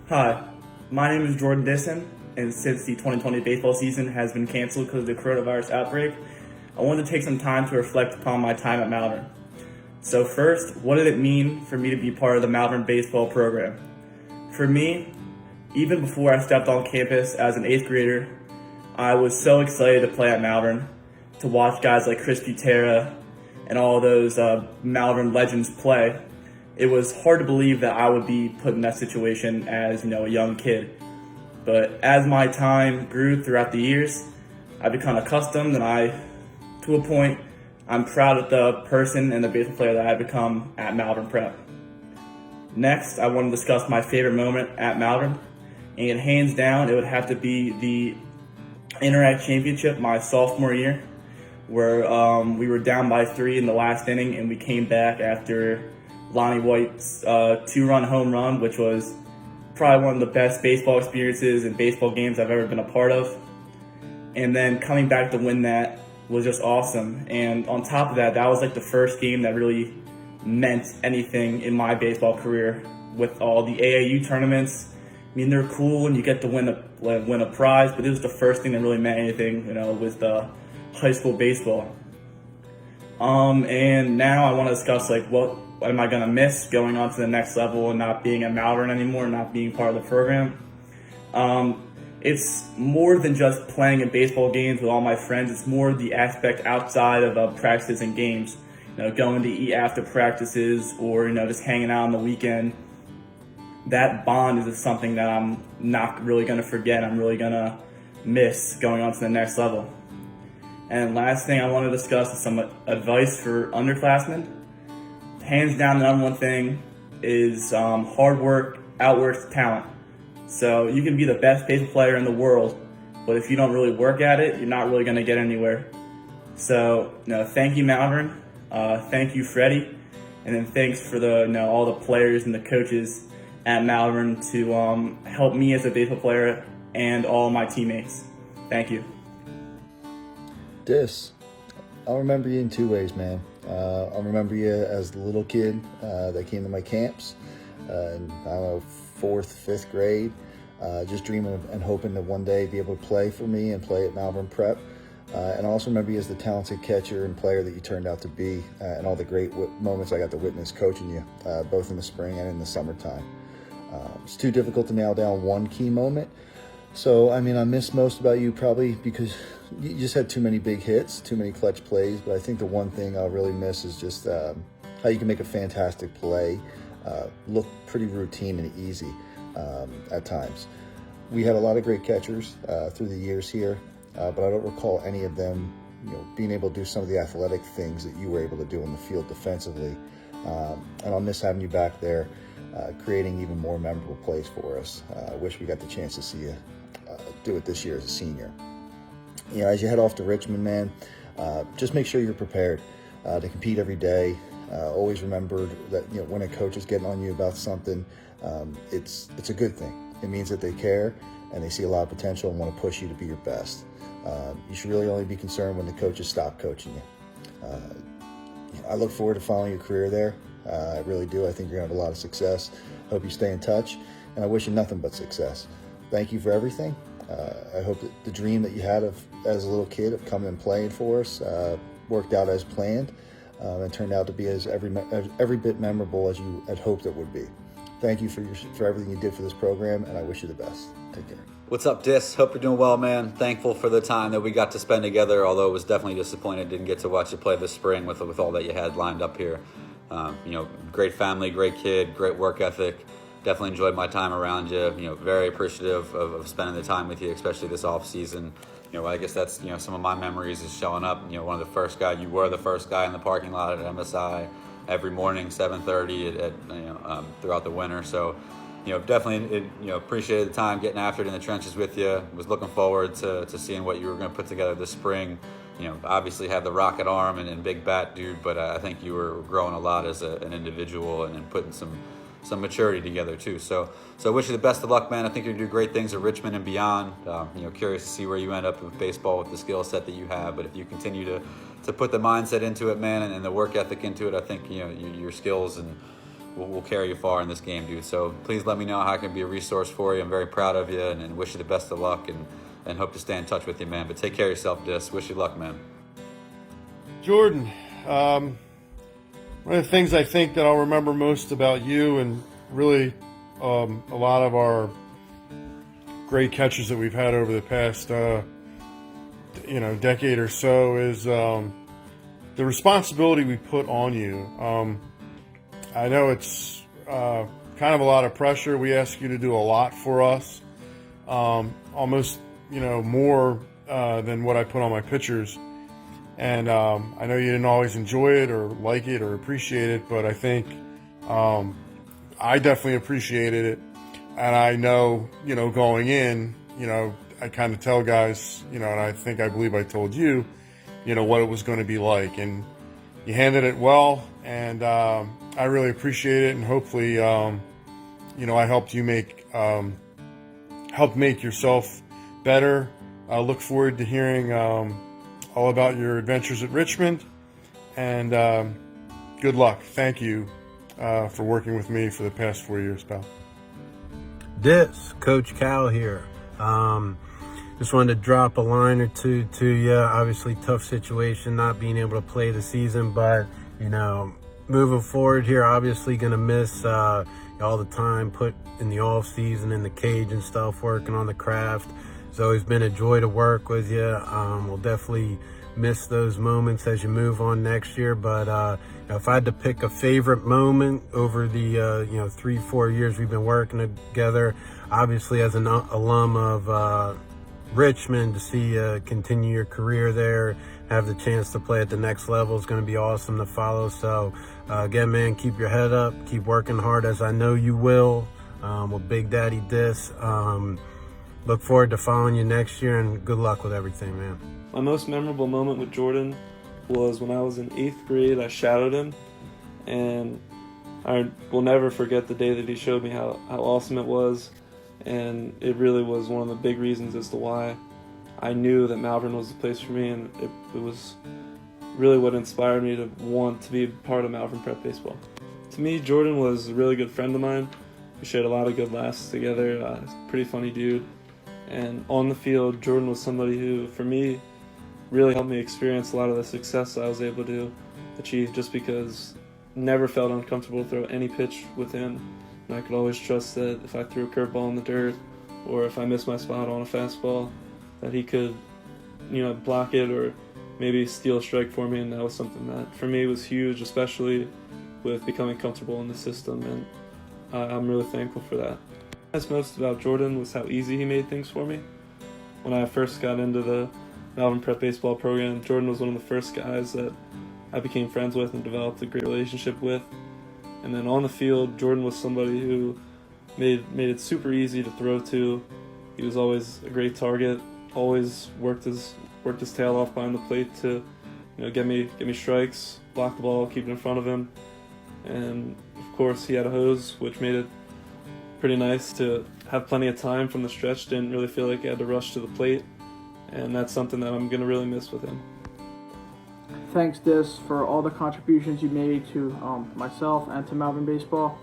Hi, my name is Jordan Dissin, and since the 2020 baseball season has been canceled because of the coronavirus outbreak, I wanted to take some time to reflect upon my time at Malvern. So first, what did it mean for me to be part of the Malvern baseball program? For me, even before I stepped on campus as an 8th grader, I was so excited to play at Malvern, to watch guys like Chris Butera and all those Malvern legends play. It was hard to believe that I would be put in that situation as, a young kid. But as my time grew throughout the years, I become accustomed, and to a point, I'm proud of the person and the baseball player that I've become at Malvern Prep. Next, I want to discuss my favorite moment at Malvern, and hands down, it would have to be the Interact Championship my sophomore year, where we were down by 3 in the last inning, and we came back after Lonnie White's 2-run home run, which was probably one of the best baseball experiences and baseball games I've ever been a part of. And then coming back to win that was just awesome. And on top of that, that was like the first game that really meant anything in my baseball career. With all the AAU tournaments, I mean, they're cool and you get to win a prize, but it was the first thing that really meant anything, with the high school baseball. And now I want to discuss what am I going to miss going on to the next level and not being at Malvern anymore, not being part of the program. It's more than just playing in baseball games with all my friends. It's more the aspect outside of practices and games. Going to eat after practices or, just hanging out on the weekend. That bond is just something that I'm not really going to forget. I'm really going to miss going on to the next level. And last thing I want to discuss is some advice for underclassmen. Hands down, the number one thing is hard work outworks talent. So you can be the best baseball player in the world, but if you don't really work at it, you're not really going to get anywhere. So, thank you, Malvern. Thank you, Freddie. And then thanks for all the players and the coaches at Malvern to help me as a baseball player and all my teammates. Thank you. I'll remember you in 2 ways, man. I'll remember you as the little kid that came to my camps in, 4th, 5th grade, just dreaming and hoping to one day be able to play for me and play at Malvern Prep. And I also remember you as the talented catcher and player that you turned out to be, and all the great moments I got to witness coaching you, both in the spring and in the summertime. It's too difficult to nail down one key moment. So, I miss most about you probably because you just had too many big hits, too many clutch plays. But I think the one thing I'll really miss is just how you can make a fantastic play look pretty routine and easy at times. We had a lot of great catchers through the years here, but I don't recall any of them being able to do some of the athletic things that you were able to do in the field defensively. And I'll miss having you back there creating even more memorable plays for us. I wish we got the chance to see you do it this year as a senior. As you head off to Richmond, man, just make sure you're prepared to compete every day. Always remember that when a coach is getting on you about something, it's a good thing. It means that they care and they see a lot of potential and want to push you to be your best. You should really only be concerned when the coaches stop coaching you. I look forward to following your career there. I really do. I think you're going to have a lot of success. Hope you stay in touch, and I wish you nothing but success. Thank you for everything. I hope that the dream that you had as a little kid of coming and playing for us worked out as planned and turned out to be as every bit memorable as you had hoped it would be. Thank you for everything you did for this program, and I wish you the best. Take care. What's up, Dis? Hope you're doing well, man. Thankful for the time that we got to spend together, although it was definitely disappointed didn't get to watch you play this spring with all that you had lined up here. Great family, great kid, great work ethic. Definitely enjoyed my time around you. Very appreciative of spending the time with you, especially this off season. I guess that's some of my memories is showing up. You were the first guy in the parking lot at MSI every morning, 7:30 throughout the winter. So, definitely appreciated the time getting after it in the trenches with you. Was looking forward to seeing what you were going to put together this spring. Obviously have the rocket arm and big bat dude, but I think you were growing a lot as an individual and putting some maturity together too. So I wish you the best of luck, man. I think you're gonna do great things at Richmond and beyond. Curious to see where you end up with baseball with the skill set that you have. But if you continue to put the mindset into it, man, and the work ethic into it, I think your skills and will carry you far in this game, dude. So please let me know how I can be a resource for you. I'm very proud of you and wish you the best of luck and hope to stay in touch with you, man. But take care of yourself, Dis. Wish you luck, man. Jordan, one of the things I think that I'll remember most about you and really a lot of our great catches that we've had over the past decade or so is the responsibility we put on you. I know it's kind of a lot of pressure. We ask you to do a lot for us, almost more than what I put on my pitchers. And I know you didn't always enjoy it or like it or appreciate it, but I think I definitely appreciated it. And I know, going in, I kind of tell guys, and I believe I told you, what it was going to be like. And you handled it well, and I really appreciate it. And hopefully, I helped you make yourself better. I look forward to hearing all about your adventures at Richmond, and good luck. Thank you for working with me for the past 4 years, pal. Coach Cal here. Just wanted to drop a line or two to you. Obviously, tough situation not being able to play the season, but moving forward here, obviously going to miss all the time put in the off season in the cage and stuff, working on the craft. It's always been a joy to work with you. We'll definitely miss those moments as you move on next year. But if I had to pick a favorite moment over the 3-4 years we've been working together, obviously as an alum of Richmond, to see you continue your career there, have the chance to play at the next level is going to be awesome to follow. So again, man, keep your head up, keep working hard, as I know you will, with Big Daddy Dis. Look forward to following you next year, and good luck with everything, man. My most memorable moment with Jordan was when I was in 8th grade. I shadowed him, and I will never forget the day that he showed me how awesome it was. And it really was one of the big reasons as to why I knew that Malvern was the place for me, and it was really what inspired me to want to be part of Malvern Prep Baseball. To me, Jordan was a really good friend of mine. We shared a lot of good laughs together, pretty funny dude. And on the field, Jordan was somebody who, for me, really helped me experience a lot of the success I was able to achieve, just because never felt uncomfortable to throw any pitch with him. And I could always trust that if I threw a curveball in the dirt, or if I missed my spot on a fastball, that he could, block it or maybe steal a strike for me. And that was something that, for me, was huge, especially with becoming comfortable in the system. And I'm really thankful for that. What I liked most about Jordan was how easy he made things for me. When I first got into the Malvern Prep Baseball program, Jordan was one of the first guys that I became friends with and developed a great relationship with. And then on the field, Jordan was somebody who made it super easy to throw to. He was always a great target, always worked his tail off behind the plate to get me strikes, block the ball, keep it in front of him. And of course, he had a hose, which made it pretty nice to have plenty of time from the stretch. Didn't really feel like I had to rush to the plate, and that's something that I'm going to really miss with him. Thanks, Dis, for all the contributions you made to myself and to Malvern Baseball.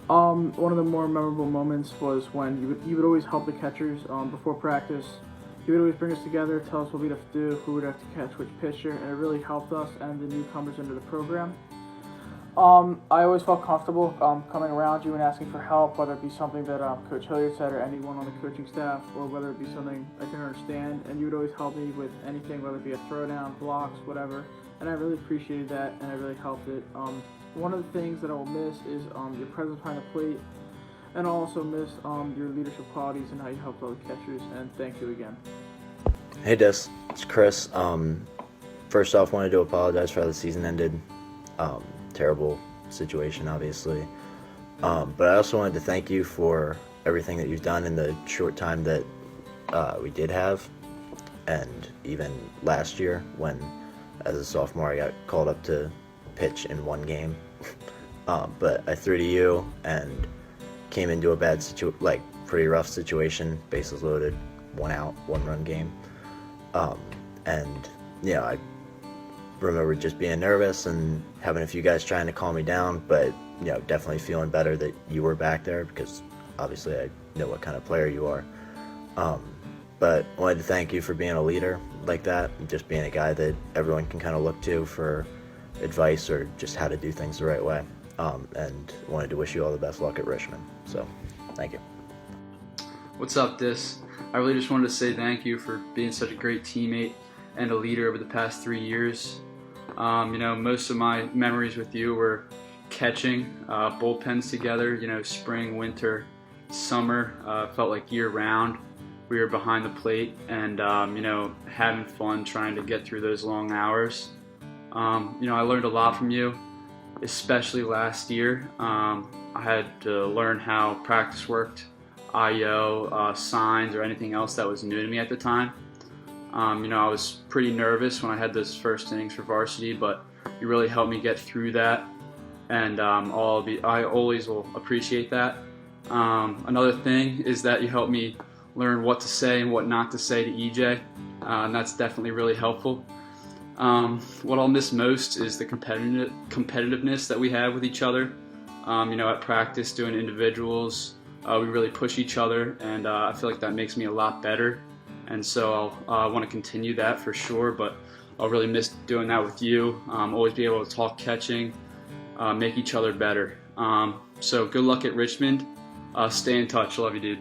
One of the more memorable moments was when you would always help the catchers before practice. You would always bring us together, tell us what we'd have to do, who would have to catch which pitcher, and it really helped us and the newcomers into the program. I always felt comfortable coming around you and asking for help, whether it be something that Coach Hilliard said or anyone on the coaching staff, or whether it be something I didn't understand, and you would always help me with anything, whether it be a throwdown, blocks, whatever, and I really appreciated that, and I really helped it. One of the things that I will miss is your presence behind the plate, and I'll also miss your leadership qualities and how you helped all the catchers, and thank you again. Hey Des, it's Chris. First off, wanted to apologize for how the season ended. Terrible situation, obviously. But I also wanted to thank you for everything that you've done in the short time that we did have, and even last year when, as a sophomore, I got called up to pitch in one game. But I threw to you and came into a pretty rough situation, bases loaded, 1 out, 1 run game. I remember just being nervous and having a few guys trying to calm me down, but definitely feeling better that you were back there, because obviously I know what kind of player you are. But I wanted to thank you for being a leader like that, and just being a guy that everyone can kind of look to for advice or just how to do things the right way. And wanted to wish you all the best luck at Richmond. So, thank you. What's up, Dis? I really just wanted to say thank you for being such a great teammate and a leader over the past 3 years. Most of my memories with you were catching, bullpens together, spring, winter, summer, felt like year round. We were behind the plate and, having fun trying to get through those long hours. I learned a lot from you, especially last year. I had to learn how practice worked, IO, signs, or anything else that was new to me at the time. I was pretty nervous when I had those first innings for varsity, but you really helped me get through that, and I always will appreciate that. Another thing is that you helped me learn what to say and what not to say to EJ, and that's definitely really helpful. What I'll miss most is the competitiveness that we have with each other. At practice, doing individuals, we really push each other, and I feel like that makes me a lot better. And so I'll want to continue that for sure, but I'll really miss doing that with you. Always be able to talk catching, make each other better. So good luck at Richmond. Stay in touch. Love you, dude.